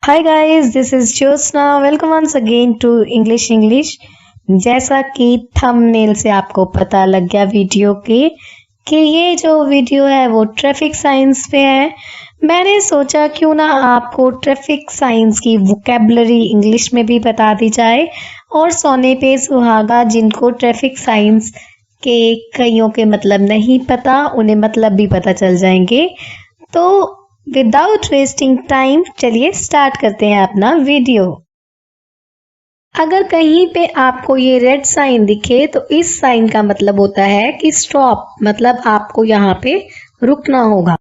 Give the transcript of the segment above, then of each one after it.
Hi guys, this is Jyotsna. Welcome once again to English. जैसा कि thumbnail से आपको पता लग गया वीडियो के कि ये जो वीडियो है वो ट्रैफिक साइंस पे है। मैंने सोचा क्यों ना आपको ट्रैफिक साइंस की वोकैबुलरी इंग्लिश में भी बता दी जाए और सोने पे सुहागा जिनको ट्रैफिक साइंस के कईयों के मतलब नहीं पता उन्हें मतलब भी पता चल जाएंगे। तो विदाउट वेस्टिंग टाइम चलिए स्टार्ट करते हैं अपना वीडियो। अगर कहीं पे आपको ये रेड साइन दिखे तो इस साइन का मतलब होता है कि स्टॉप, मतलब आपको यहाँ पे रुकना होगा।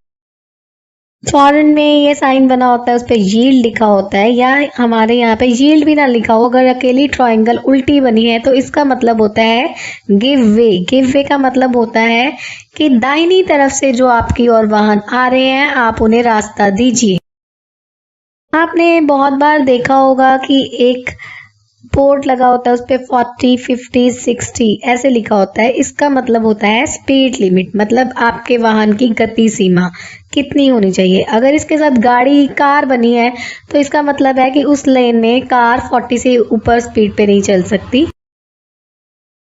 फॉरेन में ये साइन बना होता है, उस पर यील्ड लिखा होता है, या हमारे यहाँ पे यील्ड भी ना लिखा हो, अगर अकेली ट्रायंगल उल्टी बनी है तो इसका मतलब होता है गिव वे। गिव वे का मतलब होता है कि दाहिनी तरफ से जो आपकी ओर वाहन आ रहे हैं आप उन्हें रास्ता दीजिए। आपने बहुत बार देखा होगा कि एक बोर्ड लगा होता है, उस पे 40, 50, 60 ऐसे लिखा होता है। इसका मतलब होता है स्पीड लिमिट, मतलब आपके वाहन की गति सीमा कितनी होनी चाहिए। अगर इसके साथ गाड़ी कार बनी है तो इसका मतलब है कि उस लेन में कार 40 से ऊपर स्पीड पे नहीं चल सकती।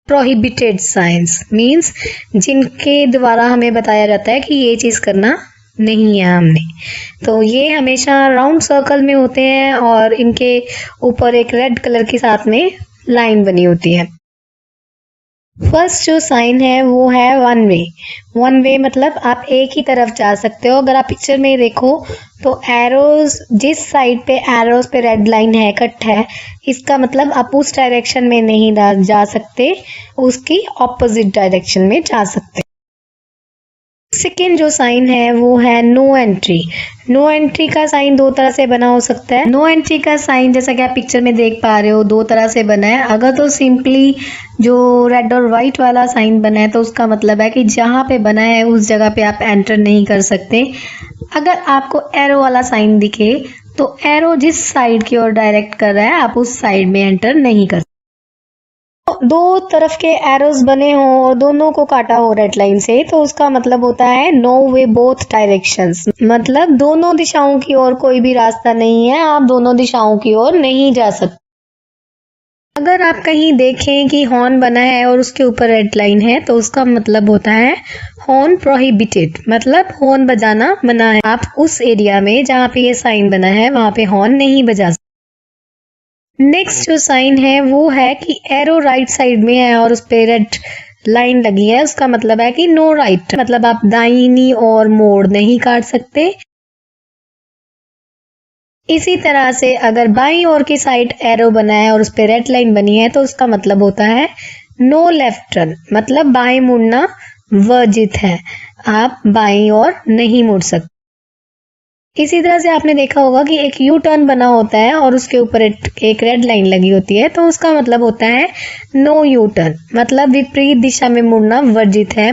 प्रोहिबिटेड साइंस मीन्स जिनके द्वारा हमें बताया जाता है कि ये चीज करना नहीं है हमने। तो ये हमेशा राउंड सर्कल में होते हैं और इनके ऊपर एक रेड कलर के साथ में लाइन बनी होती है। फर्स्ट जो साइन है वो है वन वे। वन वे मतलब आप एक ही तरफ जा सकते हो। अगर आप पिक्चर में देखो तो एरोज, जिस साइड पे एरोज पे रेड लाइन है, कट है, इसका मतलब आप उस डायरेक्शन में नहीं जा सकते, उसकी ऑपोजिट डायरेक्शन में जा सकते। सेकेंड जो साइन है वो है नो एंट्री। नो एंट्री का साइन दो तरह से बना हो सकता है। नो एंट्री का साइन जैसा कि आप पिक्चर में देख पा रहे हो दो तरह से बना है। अगर तो सिंपली जो रेड और व्हाइट वाला साइन बना है तो उसका मतलब है कि जहां पे बना है उस जगह पे आप एंटर नहीं कर सकते। अगर आपको एरो वाला साइन दिखे तो एरो जिस साइड की ओर डायरेक्ट कर रहा है आप उस साइड में एंटर नहीं कर सकते। दो तरफ के एरोस बने हों और दोनों को काटा हो रेड लाइन से तो उसका मतलब होता है नो वे बोथ डायरेक्शंस, मतलब दोनों दिशाओं की ओर कोई भी रास्ता नहीं है, आप दोनों दिशाओं की ओर नहीं जा सकते। अगर आप कहीं देखें कि हॉर्न बना है और उसके ऊपर रेड लाइन है तो उसका मतलब होता है हॉर्न प्रोहिबिटेड, मतलब हॉर्न बजाना मना है। आप उस एरिया में जहाँ पे ये साइन बना है वहां पे हॉर्न नहीं बजा सकते। नेक्स्ट जो साइन है वो है कि एरो राइट साइड में है और उस पे रेड लाइन लगी है, उसका मतलब है कि नो राइट, मतलब आप दाहिनी और मोड़ नहीं काट सकते। इसी तरह से अगर बाईं ओर की साइड एरो बना है और उस पे रेड लाइन बनी है तो उसका मतलब होता है नो लेफ्ट टर्न, मतलब बाएं मुड़ना वर्जित है, आप बाईं ओर नहीं मुड़ सकते। इसी तरह से आपने देखा होगा कि एक यू टर्न बना होता है और उसके ऊपर एक रेड लाइन लगी होती है तो उसका मतलब होता है नो यू टर्न, मतलब विपरीत दिशा में मुड़ना वर्जित है।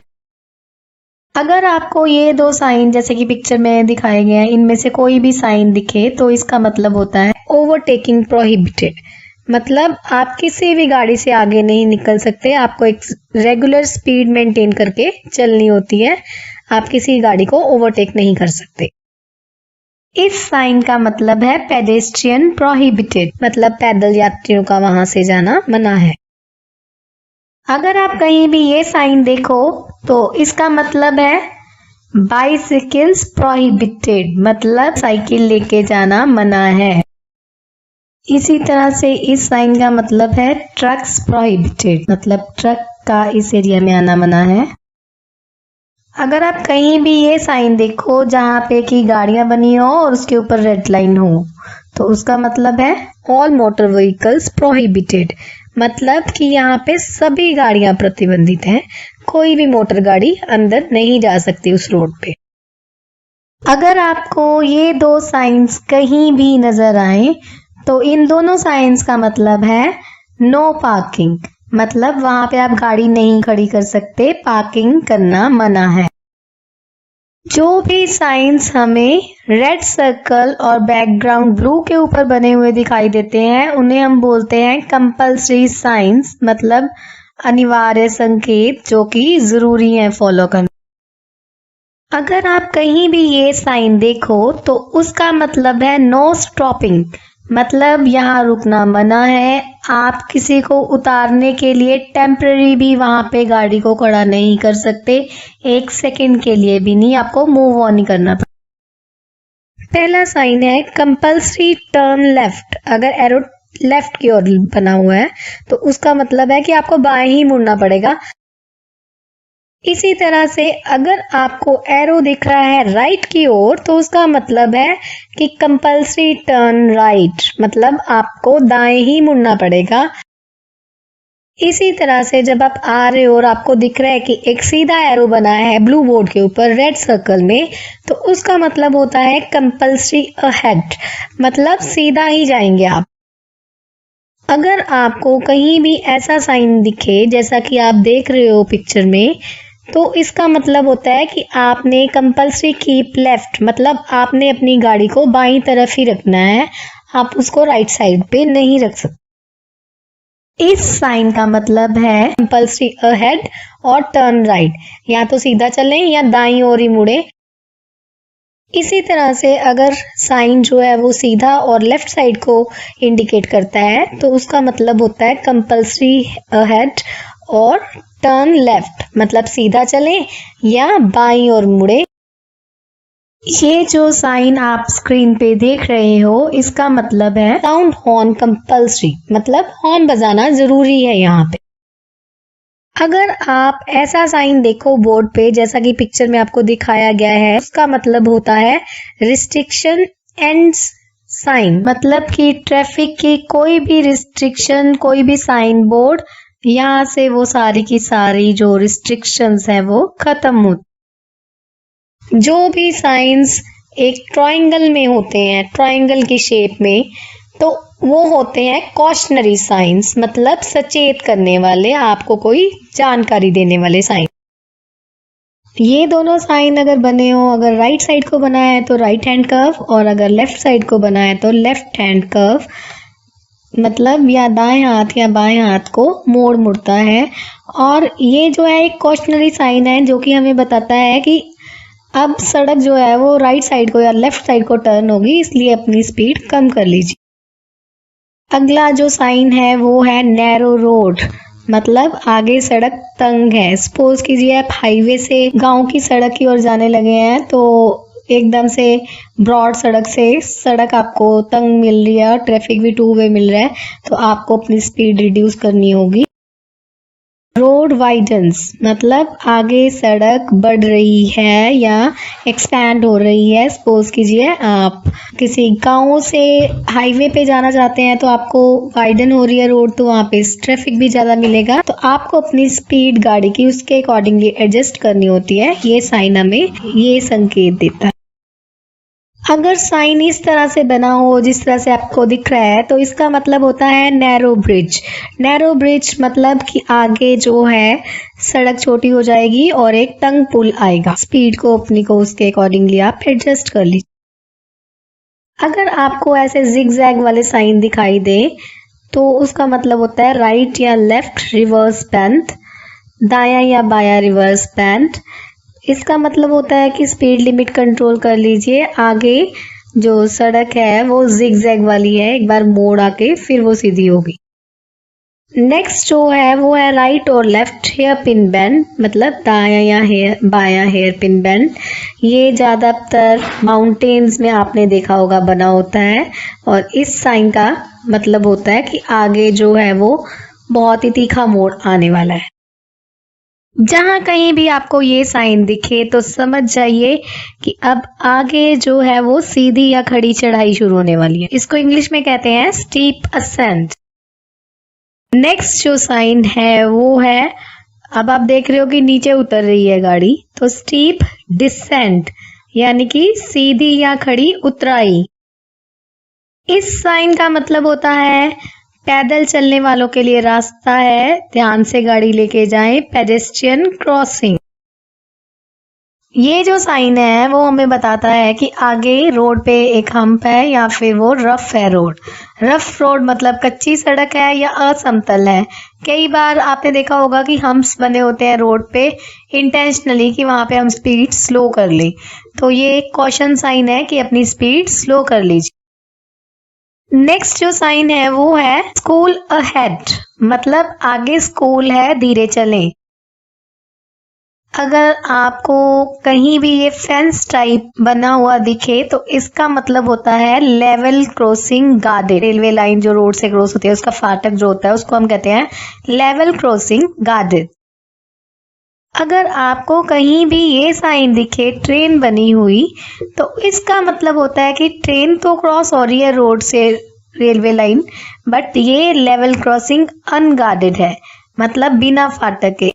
अगर आपको ये दो साइन जैसे कि पिक्चर में दिखाए गए हैं इनमें से कोई भी साइन दिखे तो इसका मतलब होता है ओवरटेकिंग प्रोहिबिटेड, मतलब आप किसी भी गाड़ी से आगे नहीं निकल सकते, आपको एक रेगुलर स्पीड मेंटेन करके चलनी होती है, आप किसी गाड़ी को ओवरटेक नहीं कर सकते। इस साइन का मतलब है पेडेस्ट्रियन प्रोहिबिटेड, मतलब पैदल यात्रियों का वहां से जाना मना है। अगर आप कहीं भी ये साइन देखो तो इसका मतलब है बाइसिकल्स प्रोहिबिटेड, मतलब साइकिल लेके जाना मना है। इसी तरह से इस साइन का मतलब है ट्रक्स प्रोहिबिटेड, मतलब ट्रक का इस एरिया में आना मना है। अगर आप कहीं भी ये साइन देखो जहां पे कि गाड़ियां बनी हो और उसके ऊपर रेड लाइन हो तो उसका मतलब है ऑल मोटर व्हीकल्स प्रोहिबिटेड, मतलब कि यहाँ पे सभी गाड़ियां प्रतिबंधित हैं, कोई भी मोटर गाड़ी अंदर नहीं जा सकती उस रोड पे। अगर आपको ये दो साइंस कहीं भी नजर आए तो इन दोनों साइंस का मतलब है नो पार्किंग, मतलब वहां पे आप गाड़ी नहीं खड़ी कर सकते, पार्किंग करना मना है। जो भी साइंस हमें रेड सर्कल और बैकग्राउंड ब्लू के ऊपर बने हुए दिखाई देते हैं उन्हें हम बोलते हैं कंपल्सरी साइंस, मतलब अनिवार्य संकेत जो कि जरूरी है फॉलो करना। अगर आप कहीं भी ये साइन देखो तो उसका मतलब है नो स्टॉपिंग, मतलब यहाँ रुकना मना है। आप किसी को उतारने के लिए टेम्पररी भी वहां पे गाड़ी को खड़ा नहीं कर सकते, 1 सेकंड के लिए भी नहीं, आपको मूव ऑन ही करना पड़ेगा। पहला साइन है कंपल्सरी टर्न लेफ्ट। अगर एरो लेफ्ट की ओर बना हुआ है तो उसका मतलब है कि आपको बाएं ही मुड़ना पड़ेगा। इसी तरह से अगर आपको एरो दिख रहा है राइट की ओर तो उसका मतलब है कि कंपल्सरी टर्न राइट, मतलब आपको दाएं ही मुड़ना पड़ेगा। इसी तरह से जब आप आ रहे हो और आपको दिख रहा है कि एक सीधा एरो बना है ब्लू बोर्ड के ऊपर रेड सर्कल में, तो उसका मतलब होता है कंपल्सरी अहेड, मतलब सीधा ही जाएंगे आप। अगर आपको कहीं भी ऐसा साइन दिखे जैसा कि आप देख रहे हो पिक्चर में, तो इसका मतलब होता है कि आपने कंपल्सरी कीप लेफ्ट, मतलब आपने अपनी गाड़ी को बाईं तरफ ही रखना है, आप उसको राइट साइड पे नहीं रख सकते। इस साइन का मतलब है कंपल्सरी अहेड और टर्न राइट, या तो सीधा चलें या दाईं ओर ही मुड़े। इसी तरह से अगर साइन जो है वो सीधा और लेफ्ट साइड को इंडिकेट करता है तो उसका मतलब होता है कंपल्सरी अहेड और टर्न लेफ्ट, मतलब सीधा चलें या बाईं ओर मुड़े। ये जो साइन आप स्क्रीन पे देख रहे हो इसका मतलब है साउंड हॉर्न कंपल्सरी, मतलब हॉर्न बजाना जरूरी है यहाँ पे। अगर आप ऐसा साइन देखो बोर्ड पे जैसा कि पिक्चर में आपको दिखाया गया है, उसका मतलब होता है रिस्ट्रिक्शन एंड्स साइन, मतलब कि ट्रैफिक की कोई भी रिस्ट्रिक्शन, कोई भी साइन बोर्ड, यहाँ से वो सारी की सारी जो रिस्ट्रिक्शंस है वो खत्म होती। जो भी साइंस एक ट्रायंगल में होते हैं, ट्रायंगल की शेप में, तो वो होते हैं कॉशनरी साइंस, मतलब सचेत करने वाले, आपको कोई जानकारी देने वाले साइन। ये दोनों साइन अगर बने हो, अगर राइट साइड को बना है तो राइट हैंड कर्व, और अगर लेफ्ट साइड को बना है तो लेफ्ट हैंड कर्व, मतलब या दाएं हाथ या बाएं हाथ को मोड़ मुड़ता है। और ये जो है एक कॉशनरी साइन है जो कि हमें बताता है कि अब सड़क जो है वो राइट साइड को या लेफ्ट साइड को टर्न होगी, इसलिए अपनी स्पीड कम कर लीजिए। अगला जो साइन है वो है नैरो रोड, मतलब आगे सड़क तंग है। सपोज कीजिए आप हाईवे से गांव की सड़क की ओर जाने लगे हैं, तो एकदम से ब्रॉड सड़क से सड़क आपको तंग मिल रही है और ट्रैफिक भी 2 वे मिल रहा है, तो आपको अपनी स्पीड रिड्यूस करनी होगी। रोड वाइडन्स, मतलब आगे सड़क बढ़ रही है या एक्सपैंड हो रही है। सपोज कीजिए आप किसी गांव से हाईवे पे जाना चाहते हैं तो आपको वाइडन हो रही है रोड, तो वहां पे ट्रैफिक भी ज्यादा मिलेगा, तो आपको अपनी स्पीड गाड़ी की उसके अकॉर्डिंगली एडजस्ट करनी होती है। ये साइन हमें ये संकेत देता है। अगर साइन इस तरह से बना हो जिस तरह से आपको दिख रहा है तो इसका मतलब होता है नैरो ब्रिज। नैरो ब्रिज मतलब कि आगे जो है सड़क छोटी हो जाएगी और एक तंग पुल आएगा, स्पीड को अपनी को उसके अकॉर्डिंगली आप एडजस्ट कर लीजिए। अगर आपको ऐसे जिग जैग वाले साइन दिखाई दे तो उसका मतलब होता है राइट या लेफ्ट रिवर्स बेंड, दाया या बाया रिवर्स बेंड। इसका मतलब होता है कि स्पीड लिमिट कंट्रोल कर लीजिए, आगे जो सड़क है वो जिग जैग वाली है, एक बार मोड़ आके फिर वो सीधी होगी। नेक्स्ट जो है वो है राइट और लेफ्ट हेयर पिन बेंड, मतलब दाया या बाया हेयर पिन बेंड। ये ज्यादातर माउंटेन्स में आपने देखा होगा बना होता है, और इस साइन का मतलब होता है कि आगे जो है वो बहुत ही तीखा मोड़ आने वाला है। जहां कहीं भी आपको ये साइन दिखे तो समझ जाइए कि अब आगे जो है वो सीधी या खड़ी चढ़ाई शुरू होने वाली है। इसको इंग्लिश में कहते हैं स्टीप असेंट। नेक्स्ट जो साइन है वो है, अब आप देख रहे हो कि नीचे उतर रही है गाड़ी, तो स्टीप डिसेंट, यानी कि सीधी या खड़ी उतराई। इस साइन का मतलब होता है पैदल चलने वालों के लिए रास्ता है, ध्यान से गाड़ी लेके जाएं, पेडेस्ट्रियन क्रॉसिंग। ये जो साइन है वो हमें बताता है कि आगे रोड पे एक हम्प है या फिर वो रफ है रोड। रफ रोड मतलब कच्ची सड़क है या असमतल है। कई बार आपने देखा होगा कि हम्प्स बने होते हैं रोड पे इंटेंशनली कि वहां पे हम स्पीड स्लो कर लें। तो ये एक कॉशन साइन है कि अपनी स्पीड स्लो कर लीजिए। नेक्स्ट जो साइन है वो है स्कूल अहेड, मतलब आगे स्कूल है, धीरे चलें। अगर आपको कहीं भी ये फेंस टाइप बना हुआ दिखे तो इसका मतलब होता है level crossing guarded. Railway line जो रोड से क्रॉस होती है उसका फाटक जो होता है उसको हम कहते हैं लेवल क्रॉसिंग गार्डेड। अगर आपको कहीं भी ये साइन दिखे ट्रेन बनी हुई तो इसका मतलब होता है कि ट्रेन तो क्रॉस हो रही है रोड से रेलवे लाइन, बट ये लेवल क्रॉसिंग अनगार्डेड है, मतलब बिना फाटक के।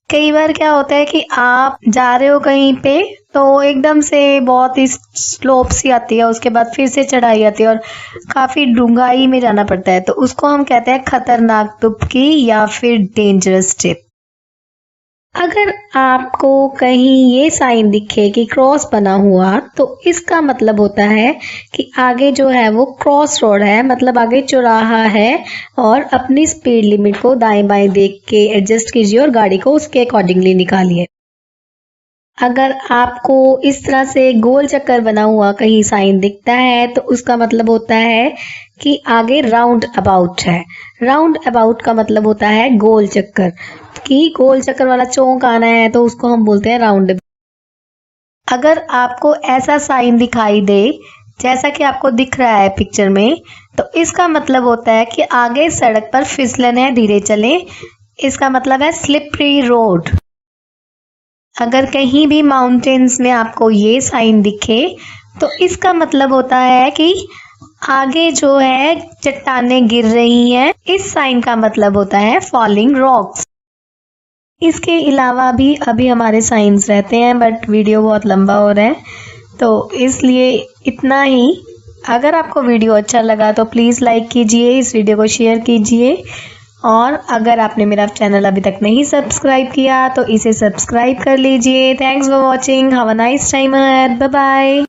कई बार क्या होता है कि आप जा रहे हो कहीं पे तो एकदम से बहुत ही स्लोप सी आती है, उसके बाद फिर से चढ़ाई आती है और काफी डूंगाई में जाना पड़ता है, तो उसको हम कहते हैं खतरनाक तुपकी या फिर डेंजरस टिप। अगर आपको कहीं ये साइन दिखे कि क्रॉस बना हुआ तो इसका मतलब होता है कि आगे जो है वो क्रॉस रोड है, मतलब आगे चौराहा है और अपनी स्पीड लिमिट को दाएं बाएं देख के एडजस्ट कीजिए और गाड़ी को उसके अकॉर्डिंगली निकालिए। अगर आपको इस तरह से गोल चक्कर बना हुआ कहीं साइन दिखता है तो उसका मतलब होता है कि आगे राउंड अबाउट है। राउंड अबाउट का मतलब होता है गोल चक्कर, कि गोल चक्कर वाला चौक आना है तो उसको हम बोलते हैं राउंड। अगर आपको ऐसा साइन दिखाई दे जैसा कि आपको दिख रहा है पिक्चर में, तो इसका मतलब होता है कि आगे सड़क पर फिसलन है, धीरे चलें। इसका मतलब है स्लिपरी रोड। अगर कहीं भी माउंटेन्स में आपको ये साइन दिखे तो इसका मतलब होता है कि आगे जो है चट्टानें गिर रही हैं। इस साइन का मतलब होता है फॉलिंग रॉक्स। इसके अलावा भी अभी हमारे साइंस रहते हैं, बट वीडियो बहुत लंबा हो रहा है तो इसलिए इतना ही। अगर आपको वीडियो अच्छा लगा तो प्लीज़ लाइक कीजिए, इस वीडियो को शेयर कीजिए, और अगर आपने मेरा चैनल अभी तक नहीं सब्सक्राइब किया तो इसे सब्सक्राइब कर लीजिए। Thanks for watching, have a nice time ahead, bye bye.